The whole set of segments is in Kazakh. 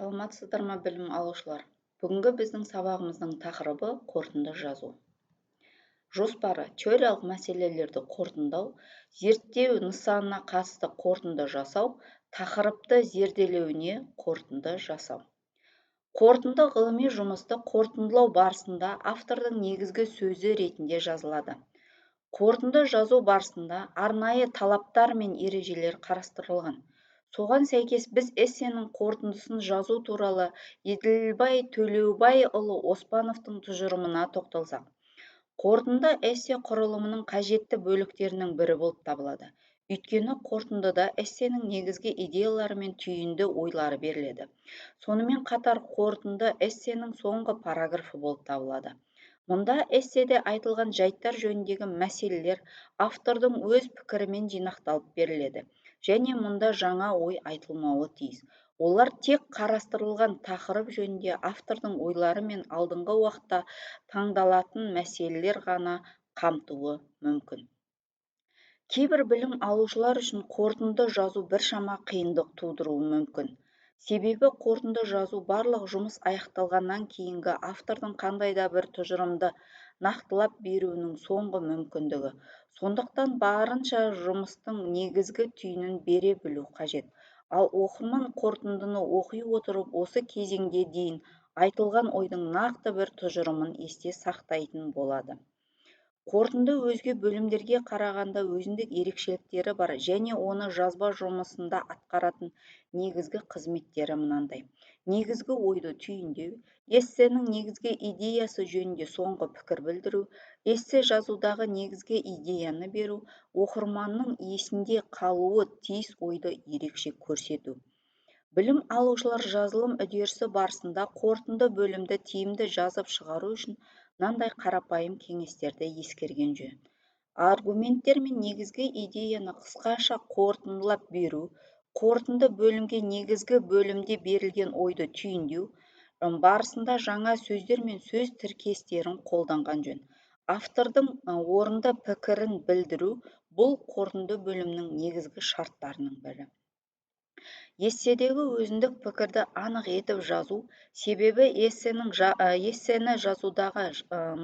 Саламатсыздар ма білім алушылар? Бүгінгі біздің сабағымыздың тақырыбы қорытынды жазу. Жоспары теориялық мәселелерді қорытындау, зерттеу нысанына қатысты қорытынды жасау, тақырыпты зерделеуіне қорытынды жасау. Қорытынды ғылыми жұмысты қорытындылау барысында автордың негізгі сөзі ретінде жазылады. Қорытынды жазу барысында арнайы талаптар мен ережелер қарастырылған. Соған сәйкес біз эссенің қорытындысын жазу туралы Еділбай Төлеубайұлы Оспановтың тұжырымына тоқталсақ. Қорытынды эссе құрылымының қажетті бөліктерінің бірі болып табылады. Өйткені қорытындыда эссенің негізгі идеялары мен түйінді ойлары беріледі. Сонымен қатар қорытынды эссенің соңғы параграфы болып табылады. Мұнда эсседе айтылған жайттар жөніндегі мәселелер автордың өз пікірімен жинақталып беріледі. Және мұнда жаңа ой айтылмауы тиіс. Олар тек қарастырылған тақырып жөнінде автордың ойлары мен алдыңғы уақытта таңдалатын мәселелер ғана қамтуы мүмкін. Кейбір білім алушылар үшін қорытынды жазу біршама қиындық тудыруы мүмкін. Себебі қорытынды жазу барлық жұмыс аяқталғаннан кейінгі автордың қандай да бір тұжырымды нақтылап беруінің соңғы мүмкіндігі. Сондықтан барынша жұмыстың негізгі түйінін бере білу қажет. Ал оқырман қорытындыны оқи отырып осы кезеңге дейін айтылған ойдың нақты бір тұжырымын есте сақтайтын болады. Қорытынды өзге бөлімдерге қарағанда өзіндік ерекшеліктері бар және оны жазба жұмысында атқаратын негізгі қызметтері мынандай. Негізгі ойды түйіндеу, эссенің негізгі идеясы жөнінде соңғы пікір білдіру, эссе жазудағы негізгі идеяны беру, оқырманның есінде қалуы тиіс ойды ерекше көрсету. Білім алушылар жазылым үдерісі барысында қорытынды бөлімді тиімді жазып шығару үшін мынандай қарапайым кеңестерді ескерген жөн. Аргументтер мен негізгі идеяны қысқаша қорытындылап беру, қорытынды бөлімге негізгі бөлімде берілген ойды түйіндеу барысында жаңа сөздер мен сөз тіркестерін қолданған жөн. Автордың орынды пікірін білдіру бұл қорытынды бөлімнің негізгі шарттарының бірі. Эсседегі өзіндік пікірді анық етіп жазу, себебі эссені жазудағы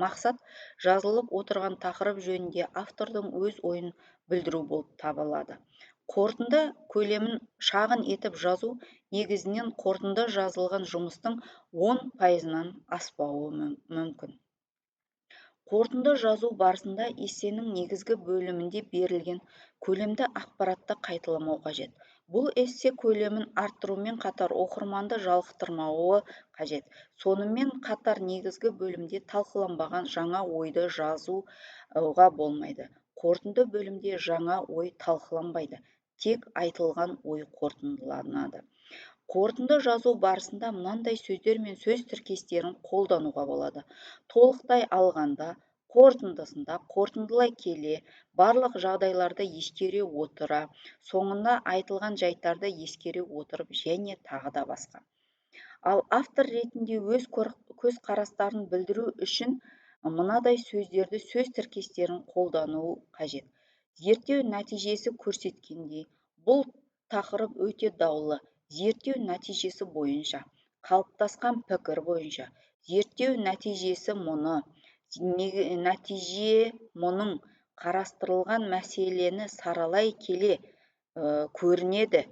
мақсат жазылып отырған тақырып жөнінде автордың өз ойын білдіру болып табылады. Қорытынды көлемін шағын етіп жазу негізінен қорытынды жазылған жұмыстың 10%-нан аспауы мүмкін. Қорытынды жазу барысында эссенің негізгі бөлімінде берілген көлемді ақпаратты қайталамау қажет. Бұл эссе көлемін арттырумен қатар оқырманды жалықтырмауы қажет. Сонымен қатар негізгі бөлімде талқыланбаған жаңа ойды жазуға болмайды. Қорытынды бөлімде жаңа ой талқыланбайды. Тек айтылған ой қорытындыланады. Қорытынды жазу барысында мынандай сөздер мен сөз тіркестерін қолдануға болады. Толықтай алғанда, қорытындысында қорытындылай келе, барлық жағдайларды ескере отыра, соңында айтылған жайттарды ескере отырып және тағы да басқа. Ал автор ретінде өз көзқарастарын білдіру үшін мынадай сөздерді сөз тіркестерін қолдану қажет. Зерттеу нәтижесі көрсеткендей, бұл тақырып өте даулы. Зерттеу нәтижесі бойынша, қалыптасқан пікір бойынша, зерттеу нәтиже мұның қарастырылған мәселені саралай келе көрінеді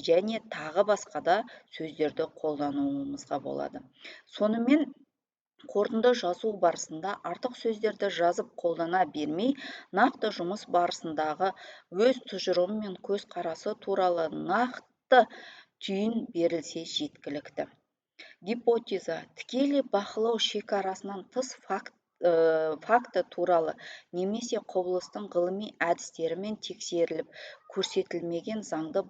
және тағы басқа да сөздерді қолдануымызға болады. Сонымен қорытынды жазу барысында артық сөздерді жазып қолдана бермей, нақты жұмыс барысындағы өз тұжырымы мен көзқарасы туралы нақты түйін берілсе жеткілікті. Гипотеза, тікелей бақылау шекарасынан тыс факті туралы немесе құбылыстың ғылыми әдістерімен тексеріліп көрсетілмеген заңды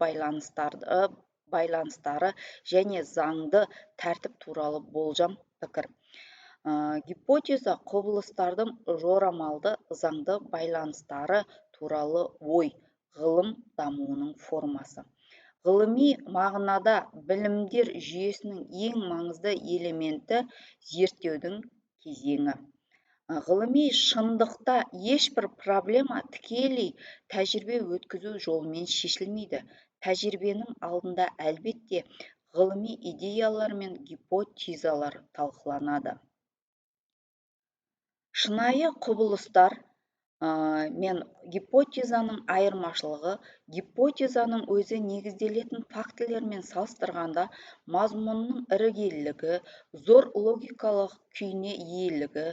байланыстары және заңды тәртіп туралы болжам пікір. Гипотеза, құбылыстардың жорамалды заңды байланыстары туралы ой, ғылым дамуының формасы. Ғылыми мағынада білімдер жүйесінің ең маңызды элементі зерттеудің кезеңі. Ғылыми шындықта ешбір проблема тікелей тәжірибе өткізу жолымен шешілмейді. Тәжірибенің алдында әлбетте ғылыми идеялар мен гипотезалар талқыланады. Шынайы құбылыстар мен гипотезаның айырмашылығы: гипотезаның өзі негізделетін фактілермен салыстырғанда мазмұнның іргелілігі, зор логикалық күйіне иелігі,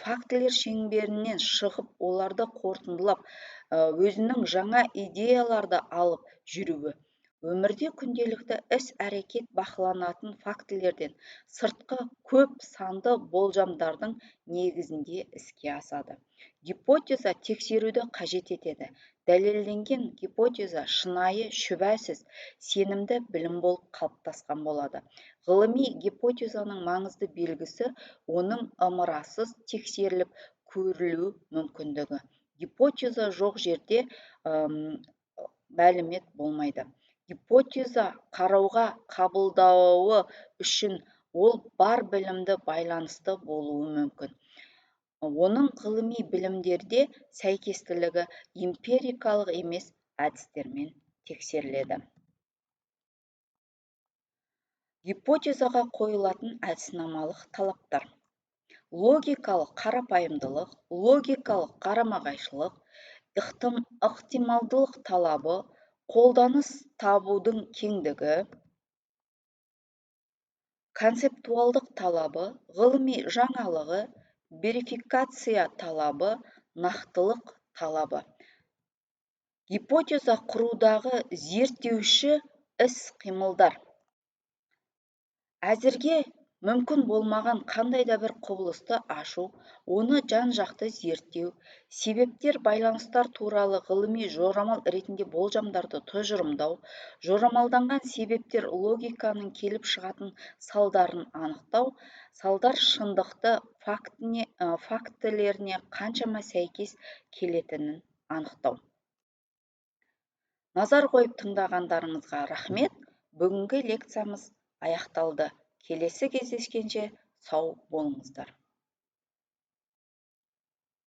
фактілер шеңберінен шығып оларды қорытындылап, өзінің жаңа идеяларды алып жүруі. Өмірде күнделікті іс-әрекет бақыланатын фактілерден сыртқы көп санды болжамдардың негізінде іске асады. Гипотеза тексеруді қажет етеді. Дәлелденген гипотеза шынайы, шүбәсіз, сенімді білім болып қалыптасқан болады. Ғылыми гипотезаның маңызды белгісі оның ымырасыз тексеріліп көрілу мүмкіндігі. Гипотеза жоқ жерде мәлімет болмайды. Гипотеза қарауға қабылдауы үшін ол бар білімді байланысты болуы мүмкін. Оның ғылыми білімдерде сәйкестілігі эмпирикалық емес әдістермен тексеріледі. Гипотезаға қойылатын әдіснамалық талаптар: логикалық қарапайымдылық, логикалық қарама-қайшылық, ықтималдылық талабы, қолданыс табудың кеңдігі, концептуалдық талабы, ғылыми жаңалығы, верификация талабы, нақтылық талабы. Гипотеза құрудағы зерттеуші іс-қимылдар: әзірге мүмкін болмаған қандай да бір құбылысты ашу, оны жан-жақты зерттеу, себептер, байланыстар туралы ғылыми жорамал ретінде болжамдарды тұжырымдау, жорамалданған себептер логиканың келіп шығатын салдарын анықтау, салдар шындықты фактілеріне қаншама сәйкес келетінін анықтау. Назар қойып тыңдағандарыңызға рахмет. Бүгінгі лекциямыз аяқталды. Келесі кездескенше сау болыңыздар.